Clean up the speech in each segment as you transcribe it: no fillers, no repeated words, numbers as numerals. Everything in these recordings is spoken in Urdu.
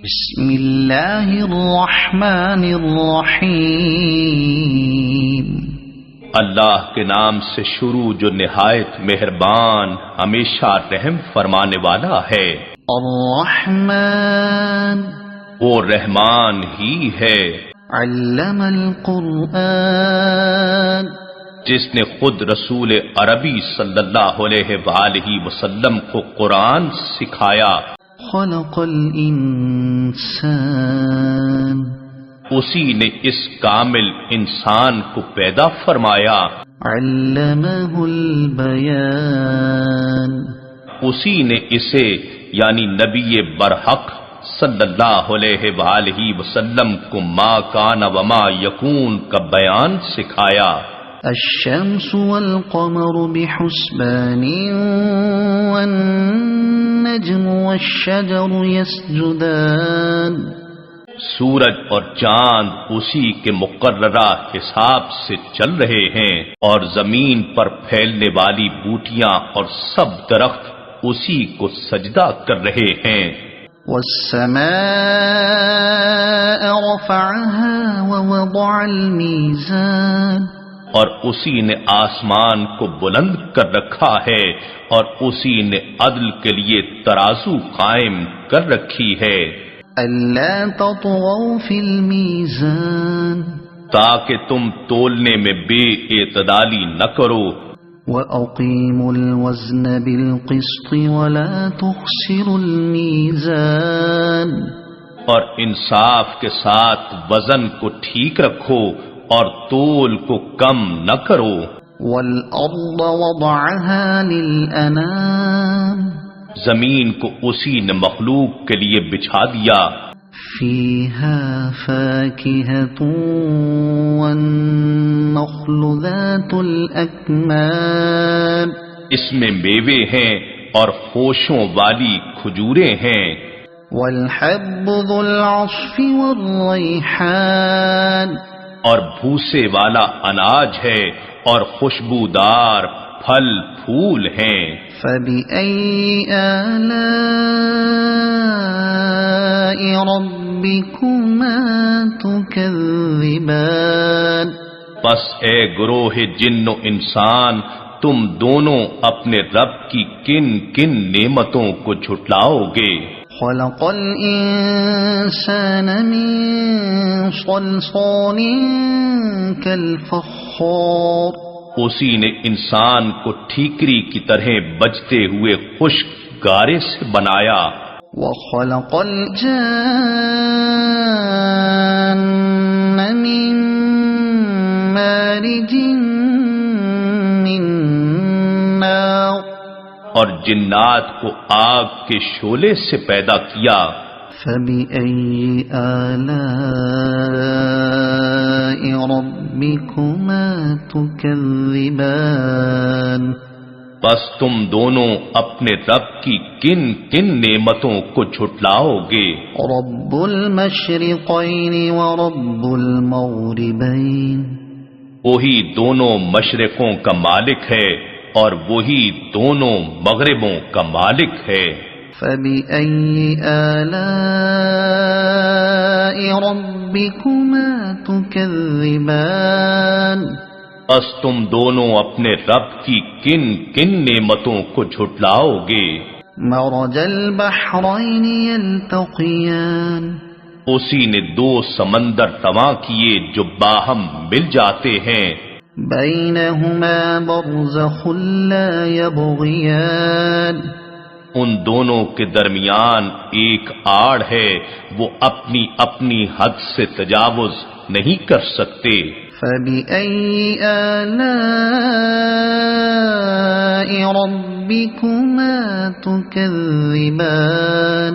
بسم اللہ الرحمن الرحیم، اللہ کے نام سے شروع جو نہایت مہربان ہمیشہ رحم فرمانے والا ہے۔ الرحمن، وہ رحمان ہی ہے۔ علم القرآن، جس نے خود رسول عربی صلی اللہ علیہ وآلہ وسلم کو قرآن سکھایا۔ خلق الانسان، اسی نے اس کامل انسان کو پیدا فرمایا۔ علمہ البیان، اسی نے اسے یعنی نبی برحق صلی اللہ علیہ وآلہ وسلم کو ما کان وما یکون کا بیان سکھایا۔ الشمس والقمر بحسبان والنجم والشجر يسجدان، سورج اور چاند اسی کے مقررہ حساب سے چل رہے ہیں، اور زمین پر پھیلنے والی بوٹیاں اور سب درخت اسی کو سجدہ کر رہے ہیں۔ والسماء رفعها ووضع الميزان، اور اسی نے آسمان کو بلند کر رکھا ہے، اور اسی نے عدل کے لیے ترازو قائم کر رکھی ہے۔ ألا تطغوا في الميزان، تاکہ تم تولنے میں بے اعتدالی نہ کرو۔ وأقيموا الوزن بالقسط ولا تخسروا الميزان، اور انصاف کے ساتھ وزن کو ٹھیک رکھو اور تول کو کم نہ کرو۔ والأرض وضعها للأنام، زمین کو اسی نے مخلوق کے لیے بچھا دیا۔ فيها فاكهة والنخل ذات الأكمام، اس میں میوے ہیں اور خوشوں والی کھجوریں ہیں۔ والحب ذو العصف والريحان، اور بھوسے والا اناج ہے اور خوشبودار پھل پھول ہیں۔ فبأي آلاء ربكما تكذبان، پس اے گروہ جن و انسان، تم دونوں اپنے رب کی کن کن نعمتوں کو جھٹلاؤ گے۔ خلق الإنسان من صلصال كالفخار، اسی نے انسان کو ٹھیکری کی طرح بجتے ہوئے خشک گارے سے بنایا۔ وخلق الجان من مارج من نار، اور جنات کو آگ کے شعلے سے پیدا کیا۔ فبأي آلاء ربكما تكذبان، بس تم دونوں اپنے رب کی کن کن نعمتوں کو جھٹلاؤ گے۔ رب المشرقين ورب المغربين، وہی دونوں مشرقوں کا مالک ہے اور وہی دونوں مغربوں کا مالک ہے۔ فبأي آلاء ربكما تكذبان، بس تم دونوں اپنے رب کی کن کن نعمتوں کو جھٹلاؤ گے۔ مرج البحرين يلتقيان، اسی نے دو سمندر رواں کیے جو باہم مل جاتے ہیں۔ بينهما برزخ لا يبغيان، ان دونوں کے درمیان ایک آڑ ہے، وہ اپنی اپنی حد سے تجاوز نہیں کر سکتے۔ فبأي آلاء ربكما تكذبان،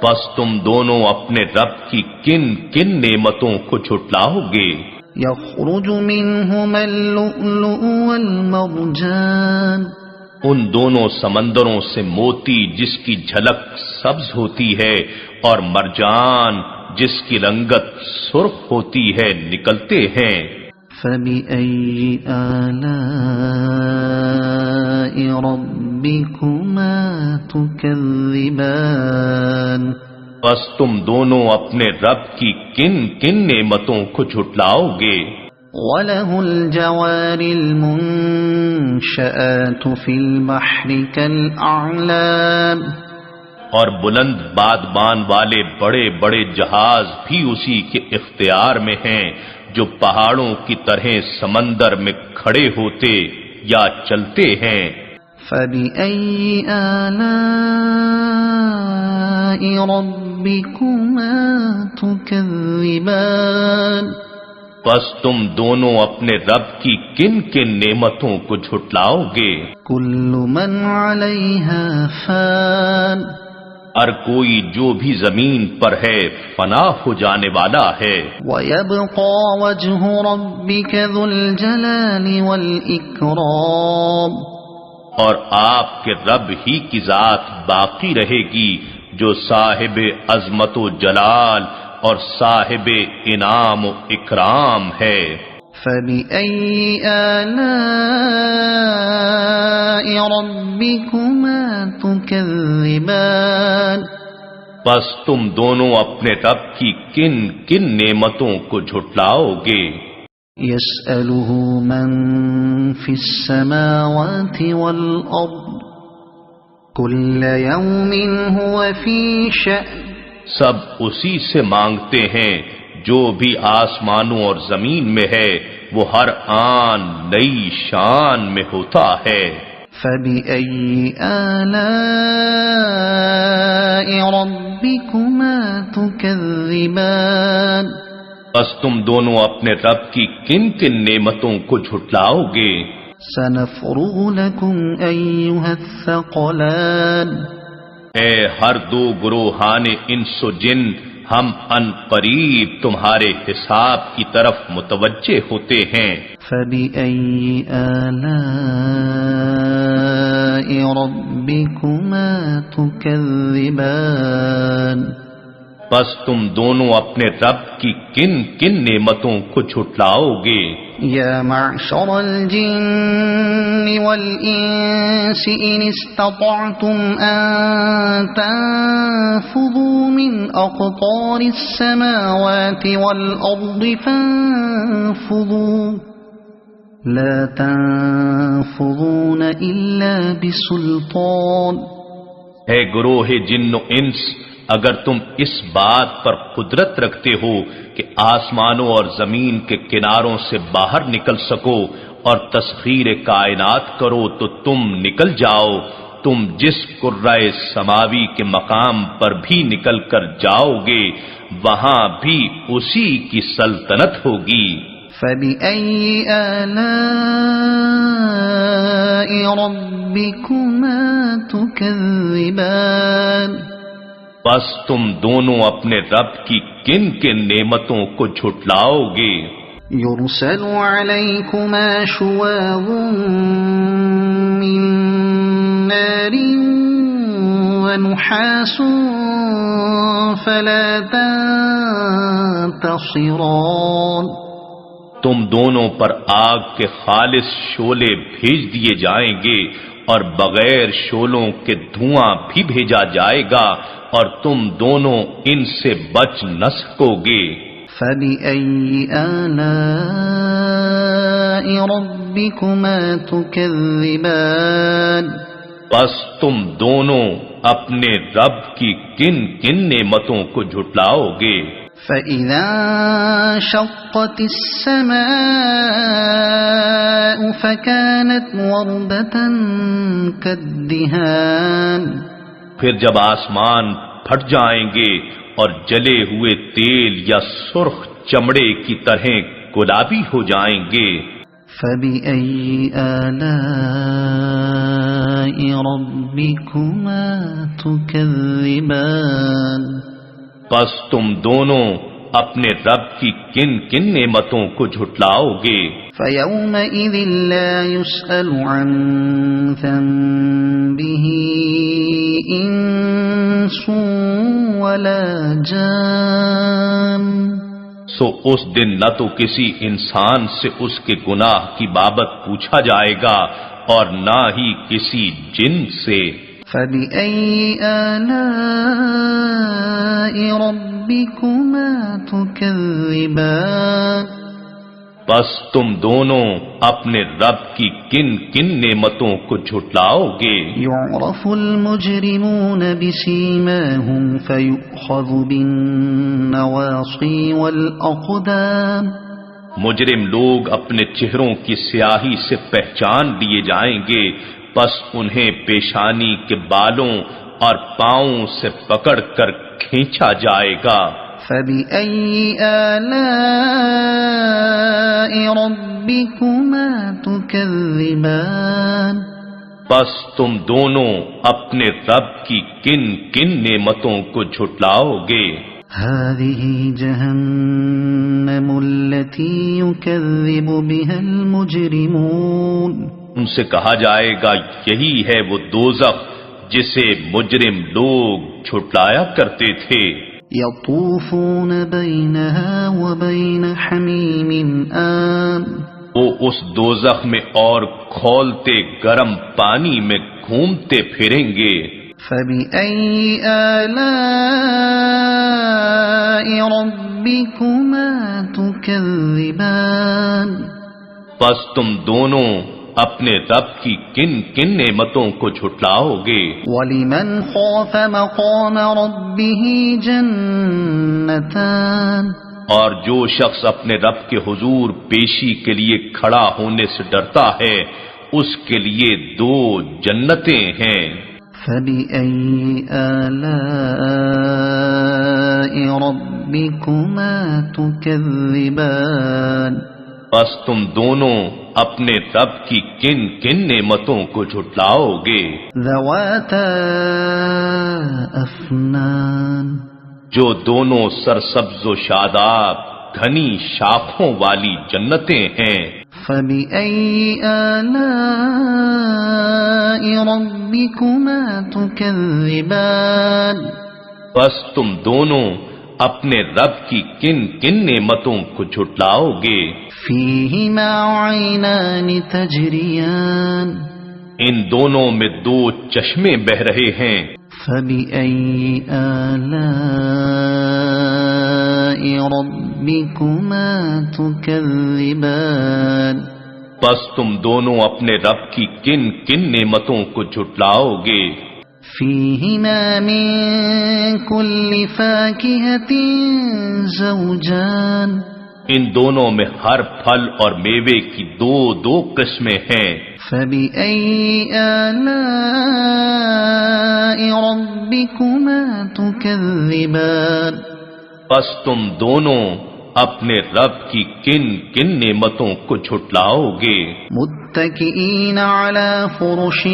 بس تم دونوں اپنے رب کی کن کن نعمتوں کو جھٹلاؤ گے۔ يخرج منهما اللؤلؤ والمرجان، ان دونوں سمندروں سے موتی جس کی جھلک سبز ہوتی ہے اور مرجان جس کی رنگت سرخ ہوتی ہے نکلتے ہیں۔ فبأي آلاء ربكما تكذبان، بس تم دونوں اپنے رب کی کن کن نعمتوں کو جھٹلاؤ گے؟ وَلَهُ الْجَوَارِ الْمُنشَآتُ فِي الْبَحْرِ كَالْأَعْلَامِ، اور بلند بادبان والے بڑے بڑے جہاز بھی اسی کے اختیار میں ہیں جو پہاڑوں کی طرح سمندر میں کھڑے ہوتے یا چلتے ہیں۔ فَبِأَيِّ آلَاءِ رَبِّكُمَا تُكَذِّبَانِ، بس تم دونوں اپنے رب کی کن کن نعمتوں کو جھٹلاؤ گے؟ كُلُّ مَنْ عَلَيْهَا فَانٍ، ہر کوئی جو بھی زمین پر ہے فنا ہو جانے والا ہے۔ وَيَبْقَى وَجْهُ رَبِّكَ ذُو الْجَلَالِ وَالْإِكْرَامِ، اور آپ کے رب ہی کی ذات باقی رہے گی جو صاحب عظمت و جلال اور صاحب انعام و اکرام ہے۔ فَبِأَيِّ آلَاءِ رَبِّكُمَا تُكَذِّبَانِ، بس تم دونوں اپنے رب کی کن کن نعمتوں کو جھٹلاؤ گے؟ يَسْأَلُهُ مَن فِي السَّمَاوَاتِ وَالْأَرْضِ كُلَّ يَوْمٍ هُوَ فِي شَأْنٍ، سب اسی سے مانگتے ہیں جو بھی آسمانوں اور زمین میں ہے وہ ہر آن نئی شان میں ہوتا ہے۔ فَبِأَيِّ آلَاءِ رَبِّكُمَا تُكَذِّبَانِ، بس تم دونوں اپنے رب کی کن کن نعمتوں کو جھٹلاؤ گے؟ سَنَفْرُغُ لَكُمْ أَيُّهَا الثَّقَلَانِ، اے ہر دو گروہان انس و جن، ہم ان قریب تمہارے حساب کی طرف متوجہ ہوتے ہیں۔ فَبِأَيِّ آلَاءِ رَبِّكُمَا تُكَذِّبَانِ، بس تم دونوں اپنے رب کی کن کن نعمتوں کو جھٹلاؤ گے؟ یا معشر الجن والانس ان استطعتم ان تنفذوا من اقطار السماوات والارض فانفذوا لا تنفذون الا بسلطان۔ اے گروہ جن و انس، اگر تم اس بات پر قدرت رکھتے ہو کہ آسمانوں اور زمین کے کناروں سے باہر نکل سکو اور تسخیر کائنات کرو تو تم نکل جاؤ، تم جس قرۂ سماوی کے مقام پر بھی نکل کر جاؤ گے وہاں بھی اسی کی سلطنت ہوگی۔ فَبِأَيِّ آلَاءِ رَبِّكُمَا تُكَذِّبَانِ، بس تم دونوں اپنے رب کی کن کن نعمتوں کو جھٹلاؤ گے؟ يُرْسَلُ عَلَيْكُمَا شُوَاظٌ مِّن نَّارٍ وَنُحَاسٌ فَلَا تَنتَصِرَانِ، تم دونوں پر آگ کے خالص شعلے بھیج دیے جائیں گے اور بغیر شعلوں کے دھواں بھی بھیجا جائے گا اور تم دونوں ان سے بچ نہ سکو گے۔ فَبِأَيِّ آلَاءِ رَبِّكُمَا تُكَذِّبَانِ، بس تم دونوں اپنے رب کی کن کن نعمتوں کو جھٹلاؤ گے؟ فَإِذَا انشَقَّتِ السَّمَاءُ فَكَانَتْ وَرْدَةً كَالدِّهَانِ، پھر جب آسمان پھٹ جائیں گے اور جلے ہوئے تیل یا سرخ چمڑے کی طرح گلابی ہو جائیں گے۔ فَبِأَيِّ آلَاءِ رَبِّكُمَا تُكَذِّبَانِ، بس تم دونوں اپنے رب کی کن کن نعمتوں کو جھٹلاؤ گے؟ فَيَوْمَئِذٍ لَا يُسْأَلُ عَن ذَنبِهِ إِنسٌ وَلَا جَانٌ، سو اس دن نہ تو کسی انسان سے اس کے گناہ کی بابت پوچھا جائے گا اور نہ ہی کسی جن سے۔ فبأي آلاء ربكما تكذبان بس تم دونوں اپنے رب کی کن کن نعمتوں کو جھٹلاؤ گے؟ يعرف المجرمون بسيماهم فيؤخذ بالنواصي والأقدام مجرم لوگ اپنے چہروں کی سیاہی سے پہچان لیے جائیں گے، بس انہیں پیشانی کے بالوں اور پاؤں سے پکڑ کر کھینچا جائے گا۔ فبأي آلاء ربكما تكذبان بس تم دونوں اپنے رب کی کن کن نعمتوں کو جھٹلاؤ گے؟ هذه جهنم التي يكذب بها المجرمون ان سے کہا جائے گا یہی ہے وہ دوزخ جسے مجرم لوگ جھٹلایا کرتے تھے۔ يطوفون بينها وبين حميم آن وہ اس دوزخ میں اور کھولتے گرم پانی میں گھومتے پھریں گے۔ فبأي آلاء ربكما تكذبان بس تم دونوں اپنے رب کی کن کن نعمتوں کو جھٹلاؤ گے؟ ولمن خاف مقام ربه جنتان اور جو شخص اپنے رب کے حضور پیشی کے لیے کھڑا ہونے سے ڈرتا ہے اس کے لیے دو جنتیں ہیں۔ فبأي آلاء ربكما تكذبان بس تم دونوں اپنے رب کی کن کن نعمتوں کو جھٹلاؤ گے؟ ذواتا افنان جو دونوں سرسبز و شاداب گھنی شاخوں والی جنتیں ہیں۔ فبأي آلاء ربكما تكذبان بس تم دونوں اپنے رب کی کن کن نعمتوں کو جھٹلاؤ گے؟ فيهما عينان تجريان ان دونوں میں دو چشمے بہ رہے ہیں۔ فبأي آلاء ربكما تكذبان بس تم دونوں اپنے رب کی کن کن نعمتوں کو جھٹلاؤ گے؟ فيهما من كل فاكهة زوجان ان دونوں میں ہر پھل اور میوے کی دو دو قسمیں ہیں۔ فبأي آلاء ربكما تكذبان بس تم دونوں اپنے رب کی کن کن نعمتوں کو جھٹلاؤ گے؟ متكئين على فرش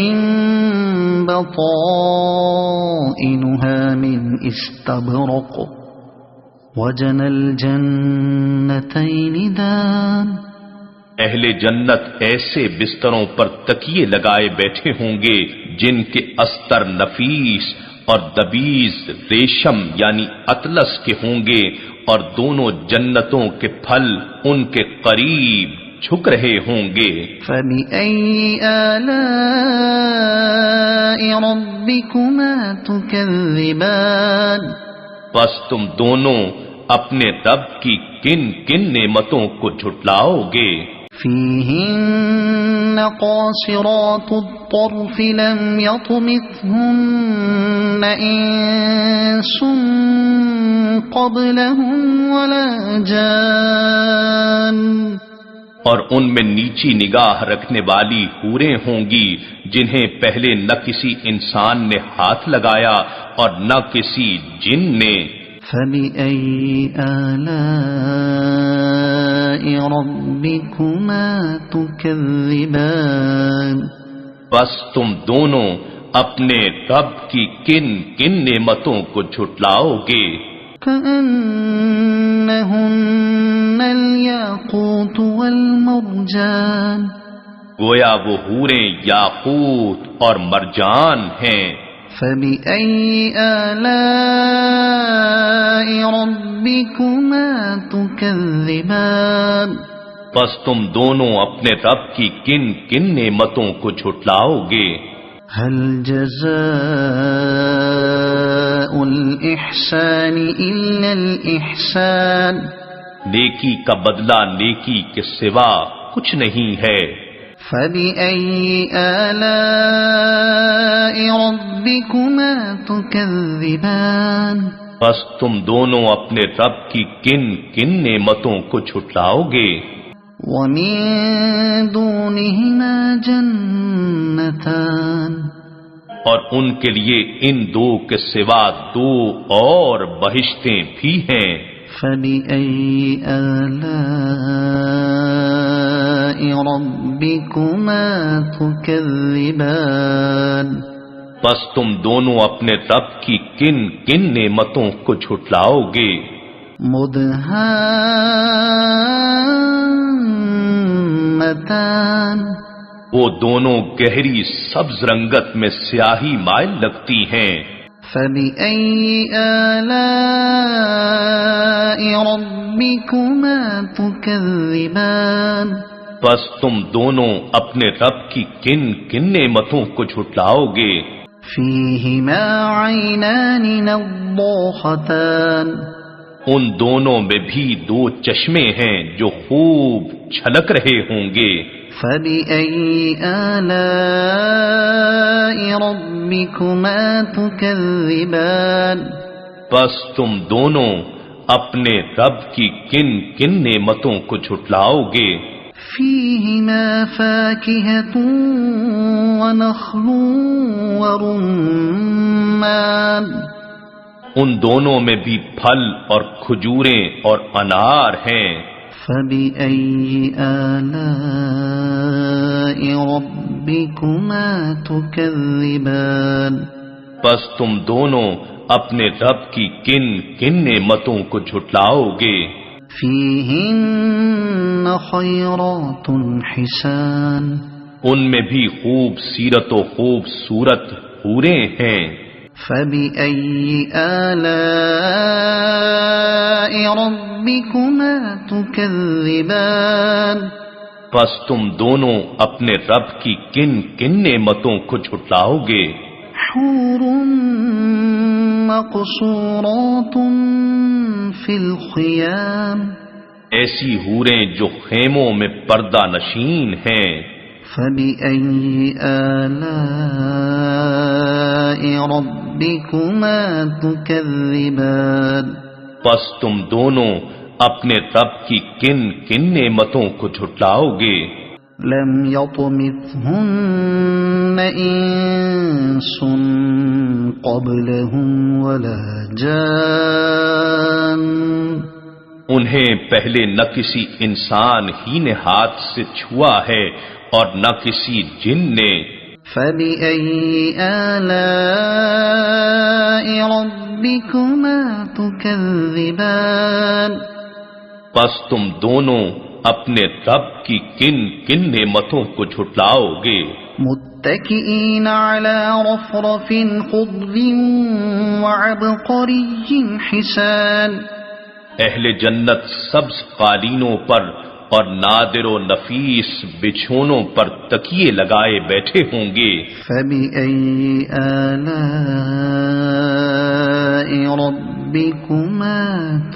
بطائنها من استبرق وجنى الجنتين دان اہل جنت ایسے بستروں پر تکیے لگائے بیٹھے ہوں گے جن کے استر نفیس اور دبیز ریشم یعنی اطلس کے ہوں گے، اور دونوں جنتوں کے پھل ان کے قریب جھک رہے ہوں گے۔ فبأي آلاء ربكما تكذبان بس تم دونوں اپنے رب کی کن کن نعمتوں کو جھٹلاؤ گے؟ فيهن قاصرات الطرف لم يطمثهن إنس قبلهم ولا جان اور ان میں نیچی نگاہ رکھنے والی حوریں ہوں گی جنہیں پہلے نہ کسی انسان نے ہاتھ لگایا اور نہ کسی جن نے۔ فبأي آلاء ربكما تكذبان بس تم دونوں اپنے رب کی کن کن نعمتوں کو جھٹلاؤ گے؟ كأنهن الياقوت والمرجان گویا وہ حوریں یاقوت اور مرجان ہیں۔ فبأي آلاء ربكما تكذبان بس تم دونوں اپنے رب کی کن کن نعمتوں کو جھٹلاؤ گے؟ هل جزاء الإحسان إلا الإحسان نیکی کا بدلہ نیکی کے سوا کچھ نہیں ہے. فبأي آلاء ربكما تكذبان بس تم دونوں اپنے رب کی کن کن نعمتوں کو جھٹلاؤ گے. ومن دونهما جنتان اور ان کے لیے ان دو کے سوا دو اور بہشتیں بھی ہیں. فبأي آلاء ربكما تكذبان بس تم دونوں اپنے رب کی کن کن نعمتوں کو جھٹلاؤ گے. مدہامتان وہ دونوں گہری سبز رنگت میں سیاہی مائل لگتی ہیں. فبأي آلاء ربكما تكذبان بس تم دونوں اپنے رب کی کن کن نعمتوں کو جھٹلاؤ گے. فيهما عينان نضاختان ان دونوں میں بھی دو چشمے ہیں جو خوب چھلک رہے ہوں گے. فبأي آلاء ربكما تكذبان بس تم دونوں اپنے رب کی کن کن نعمتوں کو جھٹلاؤ گے. فيهما فاكهة ونخل ورمان ان دونوں میں بھی پھل اور کھجوریں اور انار ہیں. فبأي آلاء ربكما تكذبان بس تم دونوں اپنے رب کی کن کن نعمتوں کو جھٹلاؤ گے. فيهن خيرات حسان ان میں بھی خوب سیرت و خوبصورت حوریں ہیں. فبأي آلاء ربكما تكذبان بس تم دونوں اپنے رب کی کن کن نعمتوں کو جھٹلاؤ گے. حور مقصورات في الخيام ایسی حوریں جو خیموں میں پردہ نشین ہیں. فبأي آلاء ربكما تكذبان بس تم دونوں اپنے رب کی کن کن نعمتوں کو جھٹلاؤ گے. لم يطمثهن إنس قبلهم ولا جان انہیں پہلے نہ کسی انسان ہی نے ہاتھ سے چھوا ہے اور نہ کسی جن نے. فبأي آلاء ربكما تكذبان بس تم دونوں اپنے رب کی کن کن نعمتوں کو جھٹلاؤ گے. متكئين على رفرف خضر وعبقري حسان اہل جنت سبز قالینوں پر اور نادر و نفیس بچھونوں پر تکیے لگائے بیٹھے ہوں گے. فبأي آلاء ربكما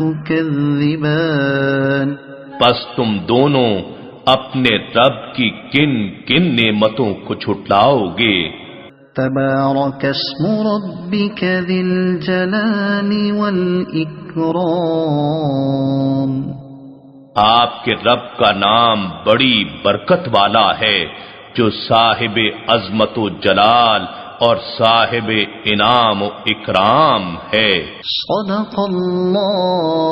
تكذبان بس تم دونوں اپنے رب کی کن کن نعمتوں کو جھٹلاؤ گے. تبارك اسم ربك ذي الجلال والإكرام آپ کے رب کا نام بڑی برکت والا ہے جو صاحب عظمت و جلال اور صاحب انعام و اکرام ہے. صدق اللہ